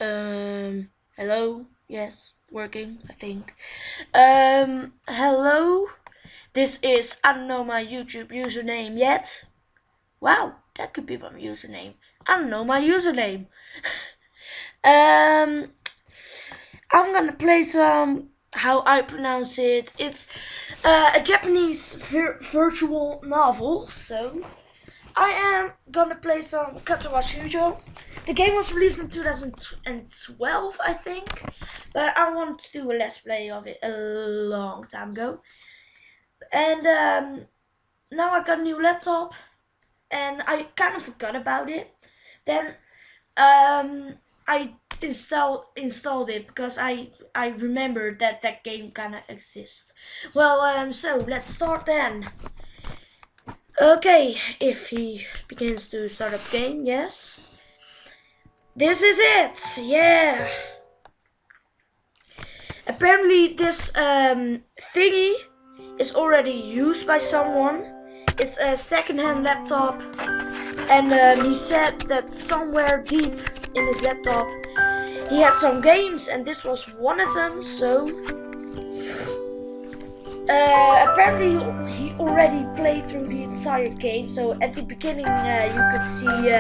Hello? Yes, working, I think. Hello? This is, I don't know my YouTube username yet. Wow, that could be my username. I don't know my username. um, I'm gonna play some, how I pronounce it. It's a Japanese virtual novel, so I am gonna play some katawa shoujo. The game was released in 2012, I think, but I wanted to do a let's play of it a long time ago. And now I got a new laptop, and I kind of forgot about it. Then I installed it because I remembered that game kind of exists. Well, so let's start then. Okay, if he begins to start up game, yes. This is it, yeah. Apparently this thingy is already used by someone. It's a second-hand laptop, and he said that somewhere deep in his laptop he had some games, and this was one of them. So apparently he already played through the entire game. So at the beginning you could see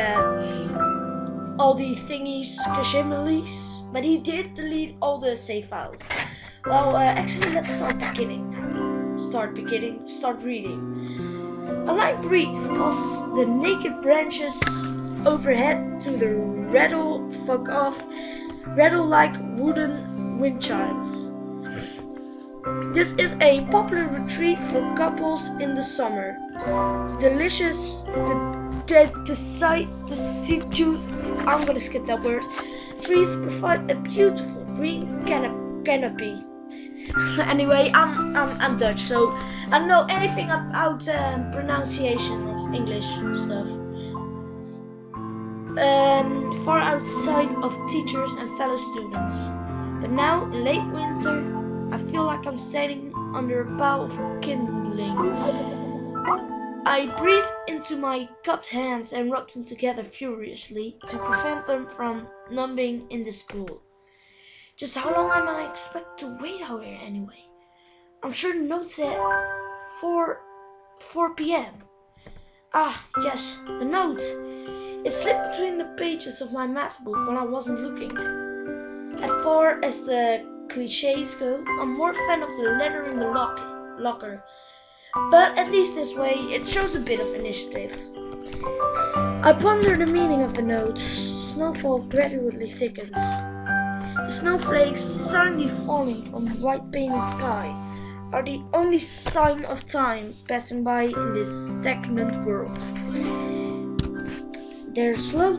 all the thingies, kashimilis, but he did delete all the save files. Well, actually, let's start beginning. Start reading. A light breeze causes the naked branches overhead to rattle like wooden wind chimes. This is a popular retreat for couples in the summer. I'm gonna skip that word. Trees provide a beautiful green canopy. Anyway, I'm Dutch, so I don't know anything about pronunciation of English stuff. Far outside of teachers and fellow students. But now, in late winter, I feel like I'm standing under a pile of kindling. I breathe into my cupped hands and rub them together furiously to prevent them from numbing in this cool. Just how long am I expected to wait out here anyway? I'm sure the note's at 4 p.m. Ah, yes, the note. It slipped between the pages of my math book when I wasn't looking. As far as the cliches go, I'm more fan of the letter in the locker. But at least this way, it shows a bit of initiative. I ponder the meaning of the note. Snowfall gradually thickens. The snowflakes suddenly falling from the white painted sky are the only sign of time passing by in this stagnant world. Their slow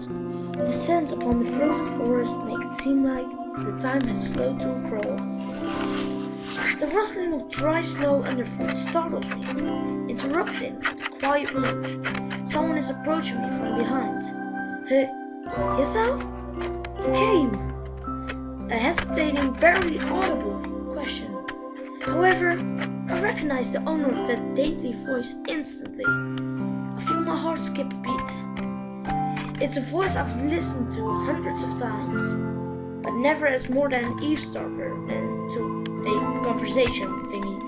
descent upon the frozen forest make it seem like the time has slowed to a crawl. The rustling of dry snow underfoot startles me, interrupting the quiet room. Someone is approaching me from behind. Hey, Yesel? You came? A hesitating, barely audible question. However, I recognize the owner of that dainty voice instantly. I feel my heart skip a beat. It's a voice I've listened to hundreds of times, but never as more than an eavesdropper than to a conversation thingy.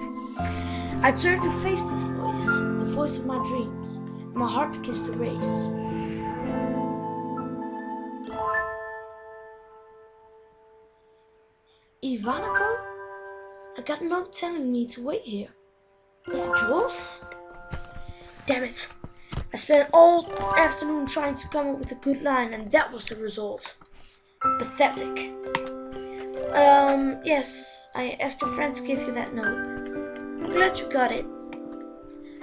I turn to face this voice, the voice of my dreams, and my heart begins to race. Ivanako? I got a note telling me to wait here. Was it Jules? Damn it. I spent all afternoon trying to come up with a good line, and that was the result. Pathetic. Yes, I asked a friend to give you that note. I'm glad you got it.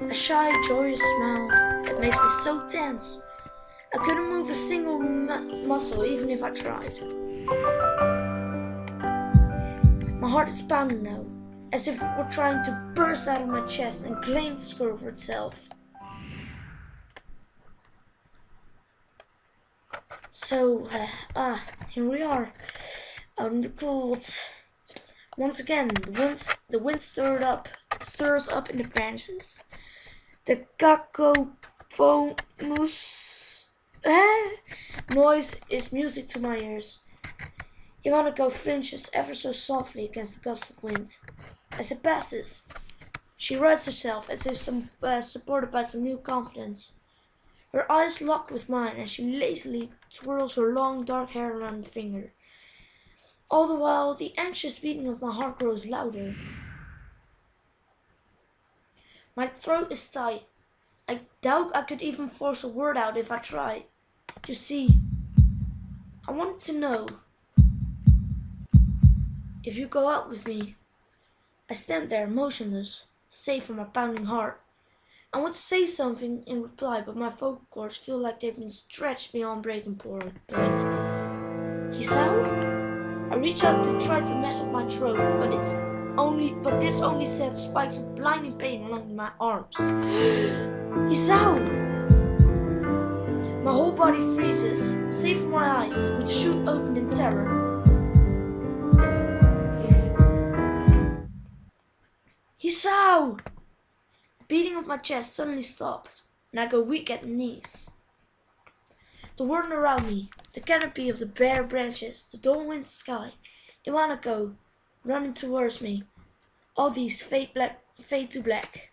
A shy, joyous smile that makes me so tense. I couldn't move a single muscle even if I tried. My heart is pounding now, as if it were trying to burst out of my chest and claim the score for itself. So, here we are, out in the cold. Once again, the wind stirs up in the branches. The cacophonous noise is music to my ears. Ivanako flinches ever so softly against the gust of wind. As it passes, she rights herself as if supported by some new confidence. Her eyes lock with mine as she lazily twirls her long dark hair around the finger. All the while, the anxious beating of my heart grows louder. My throat is tight. I doubt I could even force a word out if I tried. You see, I wanted to know if you go out with me. I stand there motionless, safe from my pounding heart. I want to say something in reply, but my vocal cords feel like they've been stretched beyond breaking point. Hisao? I reach out to try to mess up my throat, but this only sends spikes of blinding pain along my arms. Hisao! My whole body freezes, save for my eyes, which shoot open in terror. Hisao! The beating of my chest suddenly stops, and I go weak at the knees. The world around me, the canopy of the bare branches, the dull winter sky, Iwanako running towards me, all these fade to black.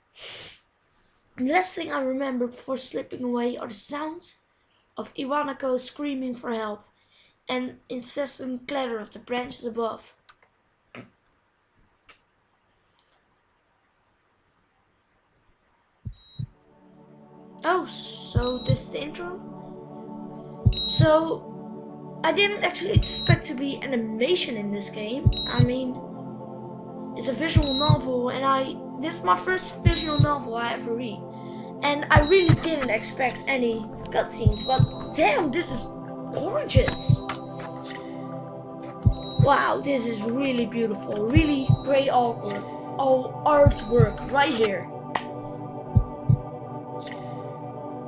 The last thing I remember before slipping away are the sounds of Iwanako screaming for help and incessant clatter of the branches above. Oh, so this is the intro? So, I didn't actually expect to be animation in this game. I mean, it's a visual novel and this is my first visual novel I ever read. And I really didn't expect any cutscenes, but damn, this is gorgeous. Wow, this is really beautiful, really great artwork right here.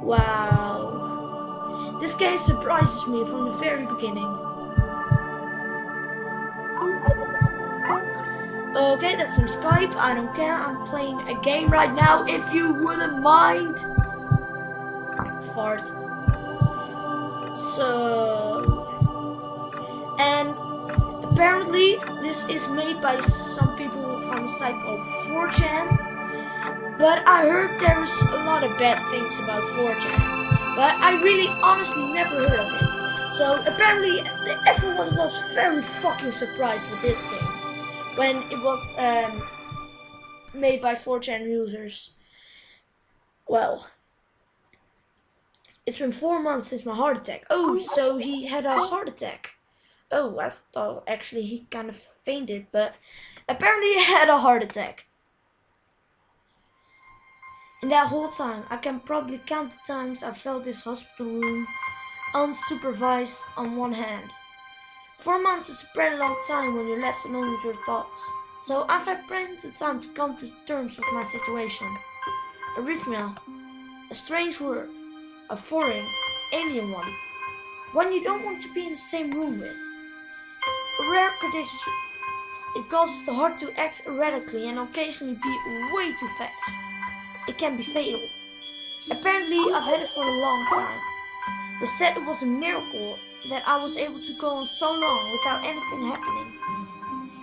Wow, this game surprises me from the very beginning. Okay, that's some Skype, I don't care, I'm playing a game right now, if you wouldn't mind. Fart. So... And apparently this is made by some people from a site called 4chan. But I heard there's a lot of bad things about 4chan. But I really honestly never heard of it. So apparently everyone was very fucking surprised with this game. When it was made by 4chan users. Well, it's been 4 months since my heart attack. Oh, so he had a heart attack. Oh, I thought actually he kind of fainted, but apparently he had a heart attack. In that whole time, I can probably count the times I felt this hospital room unsupervised on one hand. 4 months is a pretty long time when you're left alone with your thoughts, so I've had plenty of time to come to terms with my situation. Arrhythmia, a strange word, a foreign, alien one you don't want to be in the same room with. A rare condition. It causes the heart to act erratically and occasionally beat way too fast. It can be fatal. Apparently, I've had it for a long time. They said it was a miracle that I was able to go on so long without anything happening.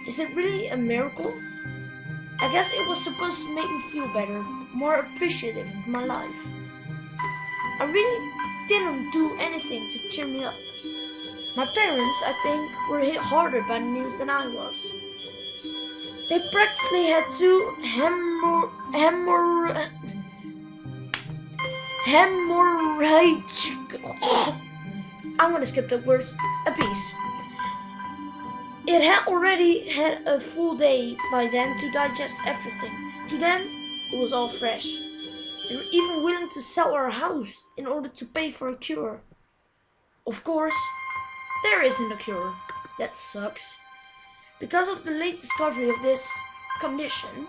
Is it really a miracle? I guess it was supposed to make me feel better, more appreciative of my life. I really didn't do anything to cheer me up. My parents, I think, were hit harder by the news than I was. They practically had two hemorrhage. I'm gonna skip the words a piece. It had already had a full day by then to digest everything. To them, it was all fresh. They were even willing to sell our house in order to pay for a cure. Of course, there isn't a cure. That sucks. Because of the late discovery of this condition,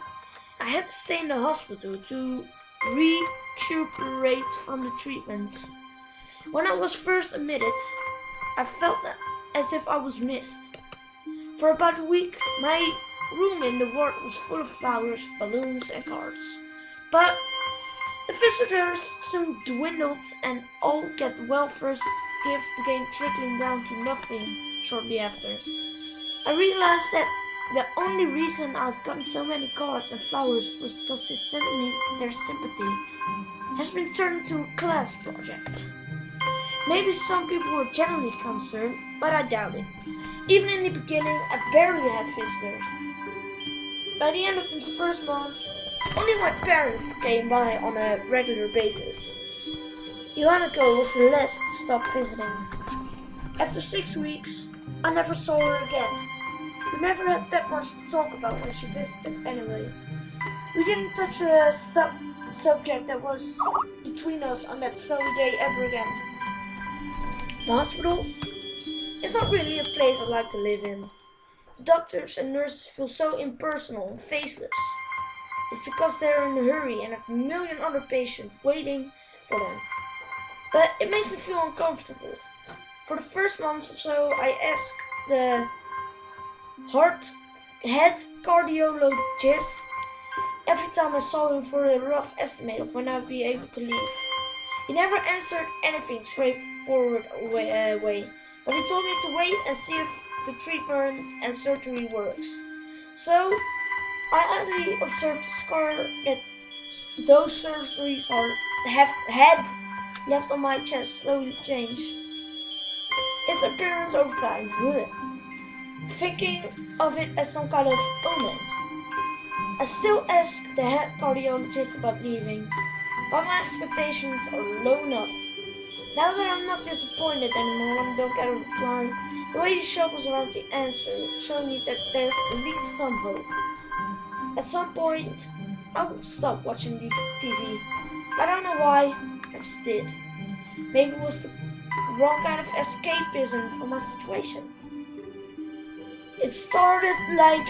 I had to stay in the hospital to recuperate from the treatments. When I was first admitted, I felt as if I was missed. For about a week, my room in the ward was full of flowers, balloons and cards. But the visitors soon dwindled and all get well first gifts began trickling down to nothing shortly after. I realized that the only reason I've gotten so many cards and flowers was because they sent me their sympathy has been turned into a class project. Maybe some people were genuinely concerned, but I doubt it. Even in the beginning, I barely had visitors. By the end of the first month, only my parents came by on a regular basis. Johanako was the last to stop visiting. After 6 weeks, I never saw her again. We never had that much to talk about when she visited anyway. We didn't touch a subject that was between us on that snowy day ever again. The hospital is not really a place I'd like to live in. The doctors and nurses feel so impersonal and faceless. It's because they're in a hurry and have a million other patients waiting for them. But it makes me feel uncomfortable. For the first month or so, I asked the head cardiologist every time I saw him for a rough estimate of when I'd be able to leave. He never answered anything straightforward way, but he told me to wait and see if the treatment and surgery works. So, I only observed the scar that those surgeries had left on my chest slowly change its appearance over time, thinking of it as some kind of omen. I still ask the head cardiologist about leaving, but my expectations are low enough. Now that I'm not disappointed anymore when I don't get a reply, the way he shuffles around the answer shows me that there's at least some hope. At some point, I would stop watching TV. I don't know why, I just did. Maybe it was the wrong kind of escapism from my situation. It started like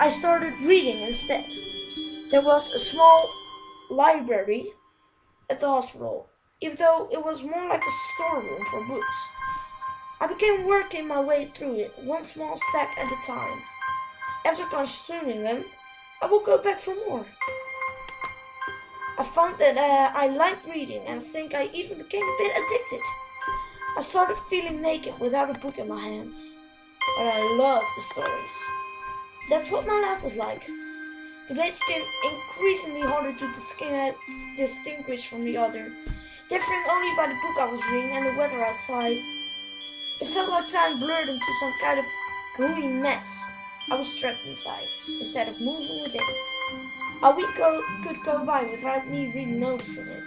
I started reading instead. There was a small library at the hospital, even though it was more like a storeroom for books. I began working my way through it, one small stack at a time. After consuming them, I would go back for more. I found that I liked reading, and I think I even became a bit addicted. I started feeling naked without a book in my hands. But I loved the stories. That's what my life was like. The days became increasingly harder to distinguish from the other, differing only by the book I was reading and the weather outside. It felt like time blurred into some kind of gooey mess. I was trapped inside, instead of moving within. A week could go by without me really noticing it.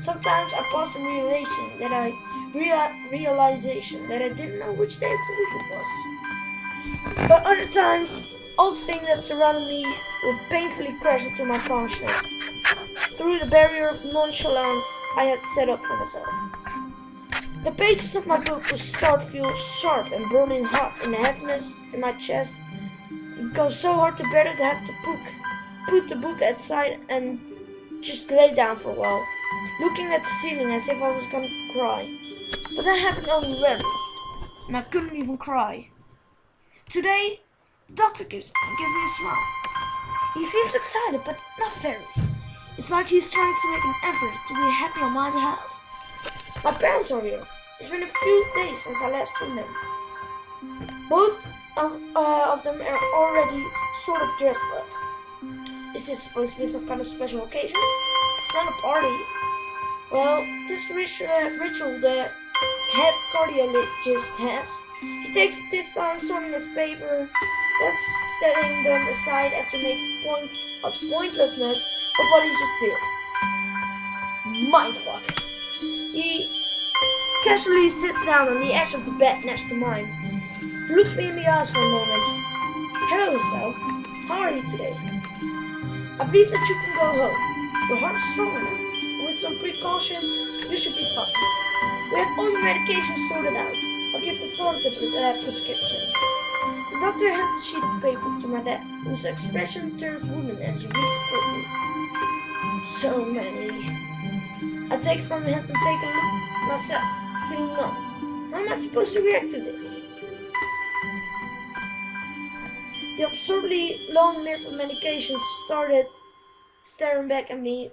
Sometimes I passed a realization that I didn't know which day of the week it was. But other times, all the things that surrounded me would painfully crash into my consciousness through the barrier of nonchalance I had set up for myself. The pages of my book would start to feel sharp and burning hot, and the heaviness in my chest it got so hard to bear that I had to put the book aside and just lay down for a while, looking at the ceiling as if I was going to cry. But that happened only rarely, and I couldn't even cry. Today, the doctor gives me a smile. He seems excited, but not very. It's like he's trying to make an effort to be happy on my behalf. My parents are here. It's been a few days since I last seen them. Both of them are already sort of dressed up. Is this supposed to be some kind of special occasion? It's not a party. Well, this ritual the head cardiologist has. He takes this time sorting his paper, then setting them aside after making point of the pointlessness of what he just did. Mindfuck. He casually sits down on the edge of the bed next to mine. He looks me in the eyes for a moment. Hello, Sal. How are you today? I believe that you can go home. Your heart is strong enough. With some precautions, you should be fine. We have all your medications sorted out. I'll give the front the prescription. The doctor hands a sheet of paper to my dad, whose expression turns wooden as he reads it quickly. So many. I take it from him and take a look myself, feeling numb. How am I supposed to react to this? The absurdly long list of medications started staring back at me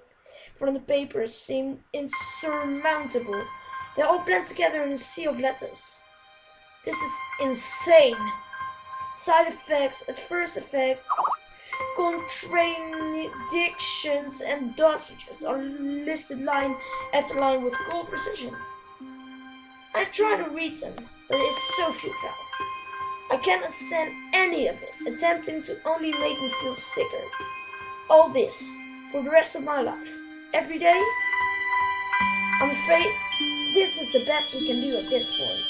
from the papers seemed insurmountable. They all blend together in a sea of letters. This is insane. Side effects, adverse effects, contradictions, and dosages are listed line after line with cold precision. I try to read them, but it's so futile. I can't understand any of it, attempting to only make me feel sicker. All this, for the rest of my life, every day? I'm afraid this is the best we can do at this point.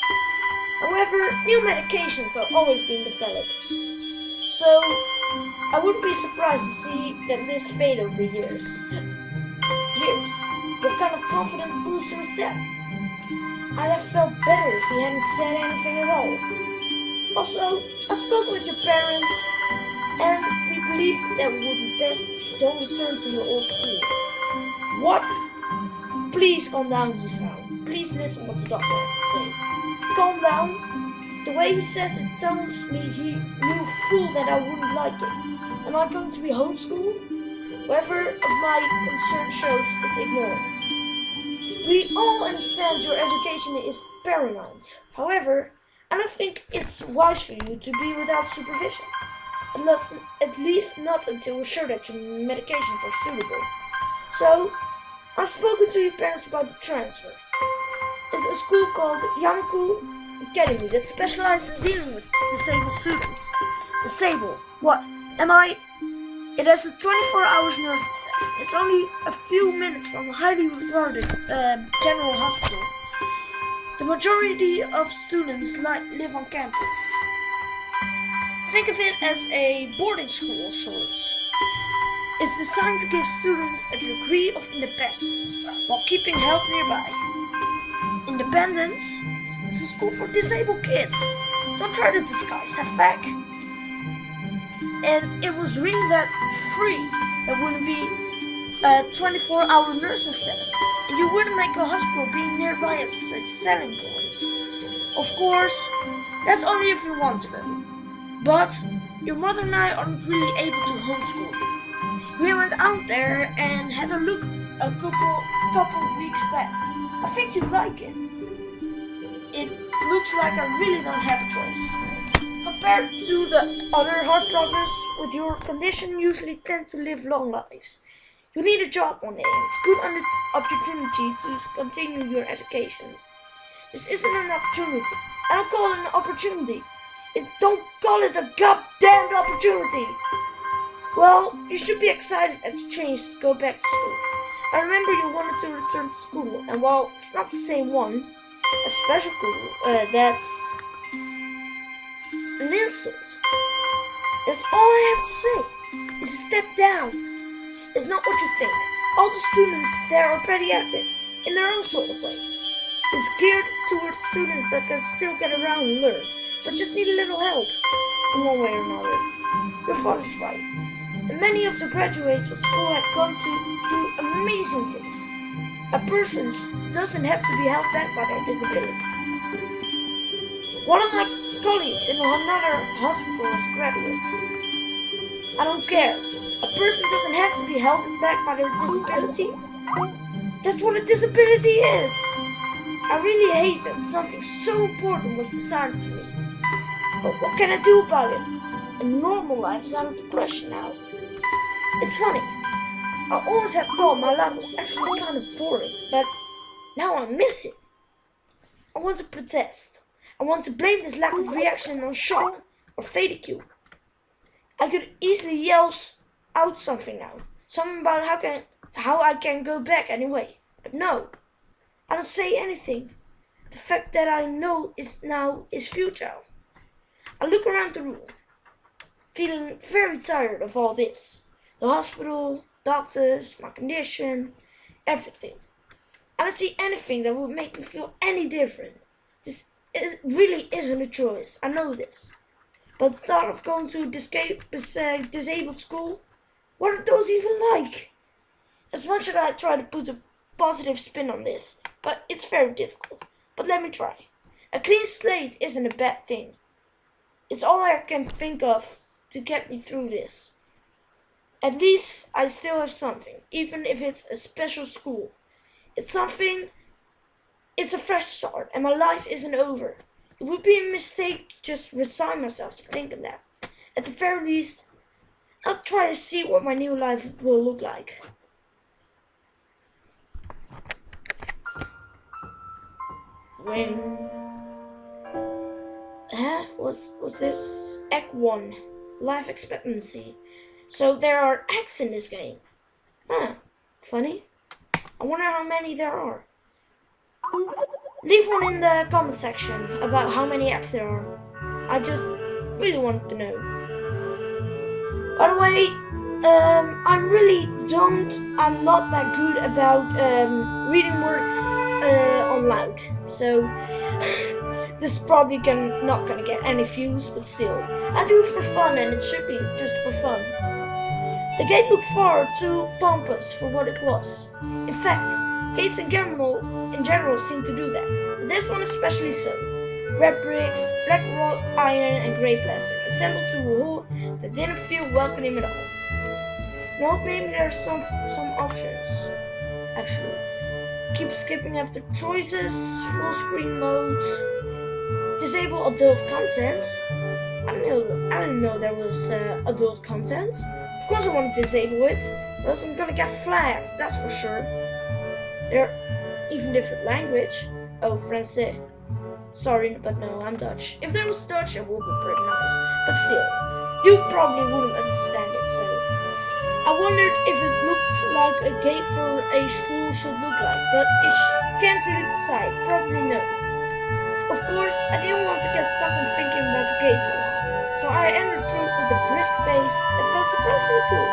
However, new medications are always being developed, so I wouldn't be surprised to see that this fade over the years. What kind of confident booster is that? I'd have felt better if he hadn't said anything at all. Also, I spoke with your parents, and we believe that it would be best if you don't return to your old school. What? Please calm down, you sound. Please listen what the doctor has to say. Calm down? The way he says it tells me he knew full that I wouldn't like it. Am I going to be homeschooled? Whatever of my concern shows, it's ignored. We all understand your education is paramount. However, I don't think it's wise for you to be without supervision. At least not until we're sure that your medications are suitable. So, I've spoken to your parents about the transfer. It's a school called Yanku Academy that specializes in dealing with disabled students. Disabled? What? Am I? It has a 24 hours nursing staff. It's only a few minutes from a highly regarded general hospital. The majority of students live on campus. Think of it as a boarding school of sorts. It's designed to give students a degree of independence while keeping help nearby. Independence? It's a school for disabled kids. Don't try to disguise that fact. And it was really that free. There wouldn't be a 24-hour nursing staff. And you wouldn't make a hospital being nearby a selling point. Of course, that's only if you want to go. But your mother and I aren't really able to homeschool you. We went out there and had a look a couple of weeks back. I think you'd like it. It looks like I really don't have a choice. Compared to the other hard progress with your condition usually tend to live long lives. You need a job one day and it's a good opportunity to continue your education. This isn't an opportunity. I don't call it an opportunity. Don't call it a goddamned opportunity. Well, you should be excited at the change to go back to school. I remember you wanted to return to school, and while it's not the same one, a special school, that's an insult. That's all I have to say. It's a step down. It's not what you think. All the students there are pretty active, in their own sort of way. It's geared towards students that can still get around and learn, but just need a little help, in one way or another. Your father's right. And many of the graduates of school have gone to do amazing things. A person doesn't have to be held back by their disability. One of my colleagues in another hospital is graduates. I don't care. A person doesn't have to be held back by their disability. That's what a disability is. I really hate that something so important was decided for me. But what can I do about it? A normal life is out of the question now. It's funny. I always have thought my life was actually kind of boring, but now I miss it. I want to protest. I want to blame this lack of reaction on shock or fatigue. I could easily yell out something now. Something about how I can go back anyway. But no. I don't say anything. The fact that I know is futile. I look around the room, feeling very tired of all this. The hospital, doctors, my condition, everything. I don't see anything that would make me feel any different. Really isn't a choice, I know this. But the thought of going to a disabled school, what are those even like? As much as I try to put a positive spin on this, but it's very difficult. But let me try. A clean slate isn't a bad thing. It's all I can think of to get me through this. At least I still have something, even if it's a special school. It's a fresh start, and my life isn't over. It would be a mistake to just resign myself to thinking that. At the very least, I'll try to see what my new life will look like. When... What's this? Act 1. Life expectancy. So there are acts in this game. Funny. I wonder how many there are. Leave one in the comment section about how many acts there are. I just really want to know. By the way, I'm not that good about reading words on loud. So this is probably not gonna get any views, but still. I do it for fun, and it should be just for fun. The gate looked far too pompous for what it was. In fact, gates in general seem to do that. But this one especially so. Red bricks, black wrought iron, and grey plaster, assembled to a whole that didn't feel welcoming at all. Now maybe there's some options. Actually, keep skipping after choices, full screen mode, disable adult content. I didn't know there was adult content. Of course I want to disable it, or else I'm gonna get flagged, that's for sure. There are even different language. Oh, Francais. Sorry, but no, I'm Dutch. If there was Dutch, it would be pretty nice. But still, you probably wouldn't understand it, so... I wondered if it looked like a gate for a school should look like, but can't really decide, probably no. Of course, I didn't want to get stuck on thinking about the gate too long, so I entered through with a brisk pace and felt surprisingly good.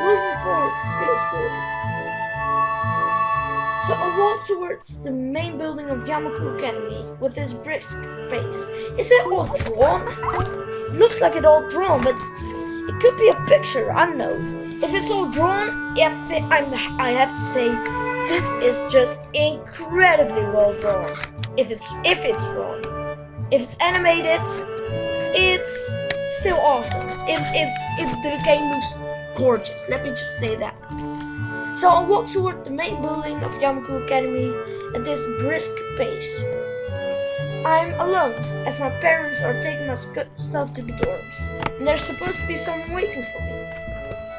Moving forward feels good. So I walked towards the main building of Yamaku Academy with this brisk pace. Is it all drawn? It looks like it's all drawn, but it could be a picture, I don't know. If it's all drawn, I have to say, this is just incredibly well drawn. If it's drawn. If it's animated, it's still awesome. If the game looks gorgeous, let me just say that. So I walked toward the main building of Yamaku Academy at this brisk pace. I'm alone, as my parents are taking my stuff to the dorms, and there's supposed to be someone waiting for me.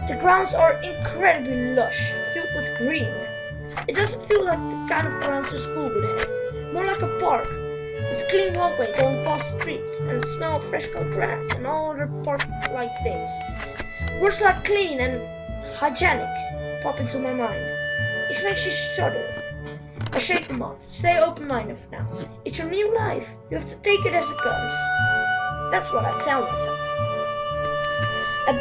The grounds are incredibly lush, filled with green. It doesn't feel like the kind of grounds a school would have, more like a park, with a clean walkway going past the trees, and the smell of fresh cut grass and all other park-like things. Words like clean and hygienic pop into my mind. It makes you shudder. I shake them off. Stay open-minded for now. It's your new life. You have to take it as it comes. That's what I tell myself. A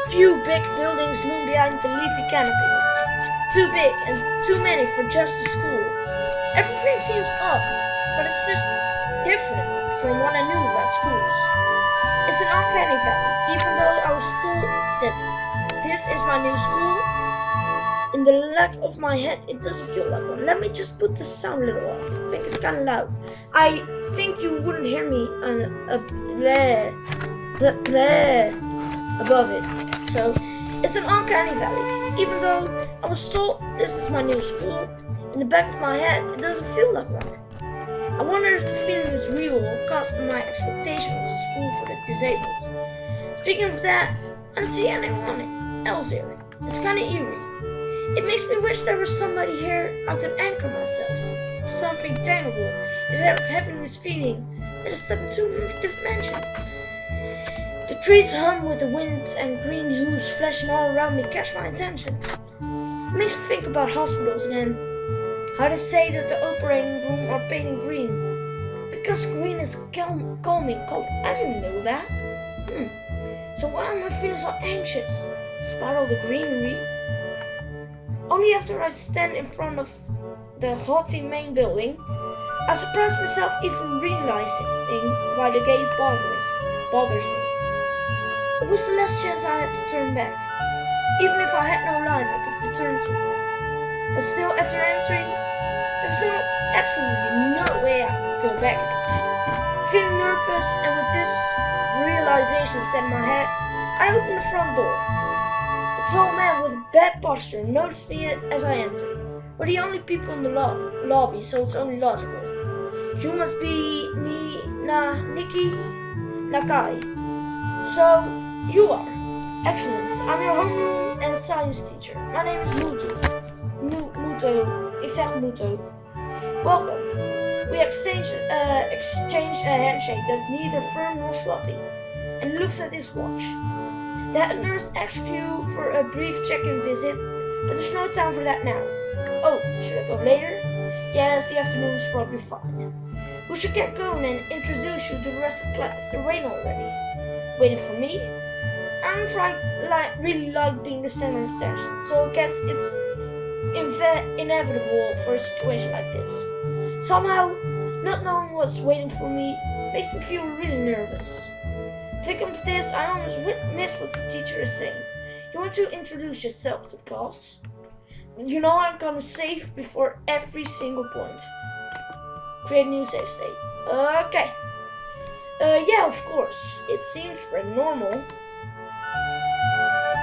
few big buildings loom behind the leafy canopies. Too big and too many for just a school. Everything seems up, but it's just different from what I knew about schools. It's an uncanny valley, even though I was told that this is my new school. In the back of my head, it doesn't feel like one. Let me just put the sound a little off. I think it's kind of loud. I think you wouldn't hear me above it. So, it's an uncanny valley. Even though I was told this is my new school, in the back of my head, it doesn't feel like one. I wonder if the feeling is real or caused by my expectation of a school for the disabled. Speaking of that, I don't see anyone else here. It's kind of eerie. It makes me wish there was somebody here I could anchor myself to, something tangible, instead of having this feeling that I stepped into a dimension. The trees hum with the wind and green hues flashing all around me catch my attention. It makes me think about hospitals again. How they say that the operating room are painted green. Because green is calming color. I didn't know that. So why am I feeling so anxious, despite all the greenery? Only after I stand in front of the haughty main building, I surprise myself even realizing why the gate bothers me. It was the last chance I had to turn back. Even if I had no life I could return to. But still, after entering, there was absolutely no way I could go back. Feeling nervous and with this realization set in my head, I opened the front door. A tall man with bad posture noticed me as I entered. We're the only people in the lobby, so it's only logical. You must be Nikki Nakai. So, you are. Excellent. I'm your homeroom and science teacher. My name is Muto. Exact Muto. Welcome. We exchanged a handshake that's neither firm nor sloppy, and looks at his watch. The head nurse asks you for a brief check-in visit, but there's no time for that now. Oh, should I go later? Yes, the afternoon is probably fine. We should get going and introduce you to the rest of class. They're waiting already. Waiting for me? I don't really like being the center of attention, so I guess it's inevitable for a situation like this. Somehow, not knowing what's waiting for me makes me feel really nervous. Thinking of this, I almost miss what the teacher is saying. You want to introduce yourself to the class? You know I'm gonna save before every single point. Create a new save state. Okay. Yeah, of course. It seems pretty normal.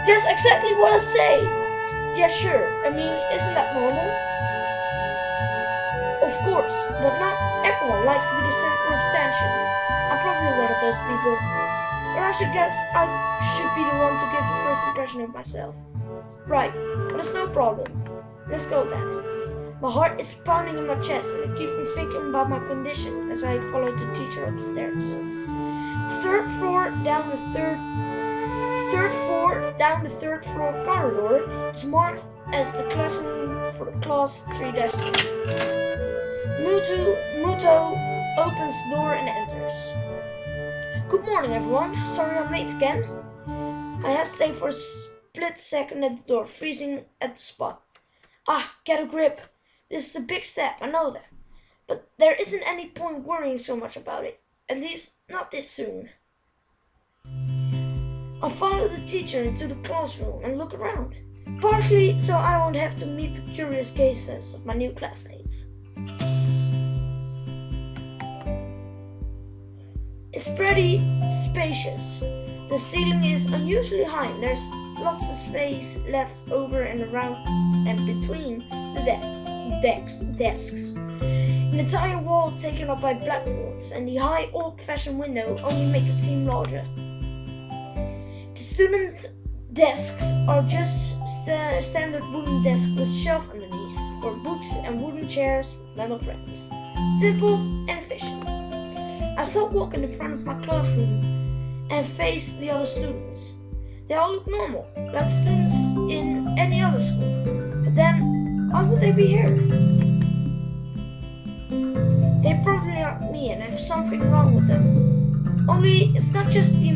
That's exactly what I say. Yeah, sure. I mean, isn't that normal? Of course, but not everyone likes to be the center of attention. I'm probably one of those people. But I should guess I should be the one to give the first impression of myself. Right, but it's no problem. Let's go then. My heart is pounding in my chest and it keeps me thinking about my condition as I follow the teacher upstairs. Third floor down the third floor corridor is marked as the classroom for the class 3-2. Muto opens the door and enters. Good morning, everyone. Sorry I'm late again. I hesitate for a split second at the door, freezing at the spot. Get a grip. This is a big step, I know that. But there isn't any point worrying so much about it. At least, not this soon. I follow the teacher into the classroom and look around. Partially so I won't have to meet the curious cases of my new classmates. It's pretty spacious. The ceiling is unusually high and there's lots of space left over and around and between the desks. An entire wall taken up by blackboards and the high old-fashioned window only make it seem larger. The students' desks are just standard wooden desks with shelves underneath for books and wooden chairs with metal frames. Simple and efficient. I stop walking in front of my classroom and face the other students. They all look normal, like students in any other school. But then, why would they be here? They probably aren't me and have something wrong with them. Only it's not just the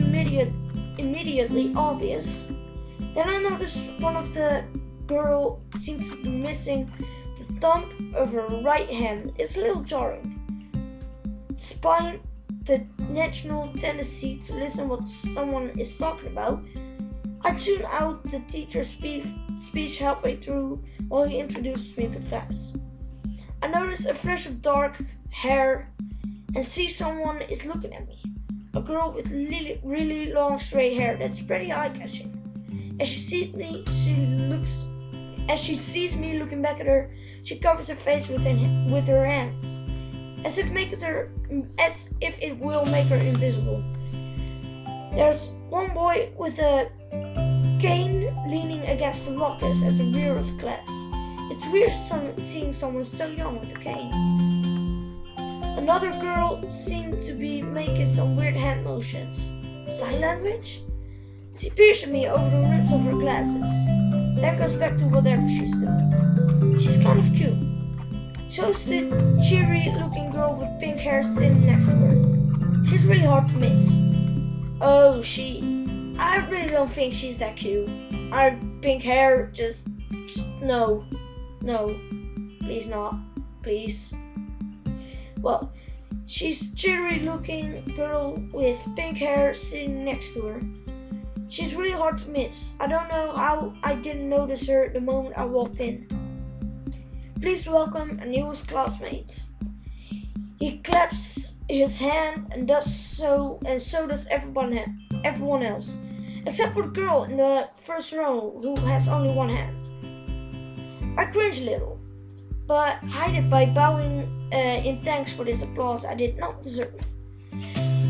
immediately obvious. Then I notice one of the girl seems to be missing the thumb of her right hand. It's a little jarring. Despite the natural tendency to listen what someone is talking about, I tune out the teacher's speech halfway through while he introduces me to class. I notice a flash of dark hair and see someone is looking at me. A girl with really long straight hair that's pretty eye-catching. As she sees me looking back at her, she covers her face with her hands, as if it will make her invisible. There's one boy with a cane leaning against the lockers at the rear of the class. It's weird seeing someone so young with a cane. Another girl seemed to be making some weird hand motions. Sign language? She peers at me over the rims of her glasses, then goes back to whatever she's doing. She's kind of cute. Shows the cheery-looking girl with pink hair sitting next to her. She's really hard to miss. Oh, I really don't think she's that cute. Our pink hair, just no, please not, please. Well, she's cheery-looking girl with pink hair sitting next to her. She's really hard to miss. I don't know how I didn't notice her the moment I walked in. Please welcome a newest classmate. He claps his hand and so does everyone else, except for the girl in the first row who has only one hand. I cringe a little, but hide it by bowing in thanks for this applause I did not deserve.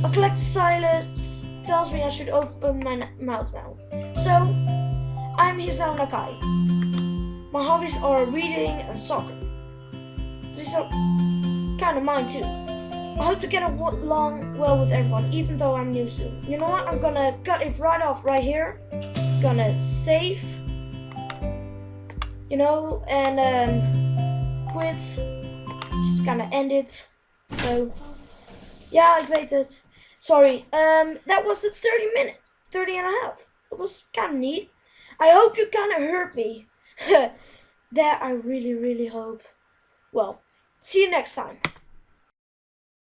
A collected silence tells me I should open my mouth now. So, I'm Hisao Nakai. My hobbies are reading and soccer. These are kind of mine too. I hope to get along well with everyone, even though I'm new soon. You know what? I'm gonna cut it right off right here. Gonna save, and quit. Just gonna end it. So, yeah, I waited. Sorry. That was a 30 and a half. It was kind of neat. I hope you kind of heard me. That I really, really hope. Well, see you next time.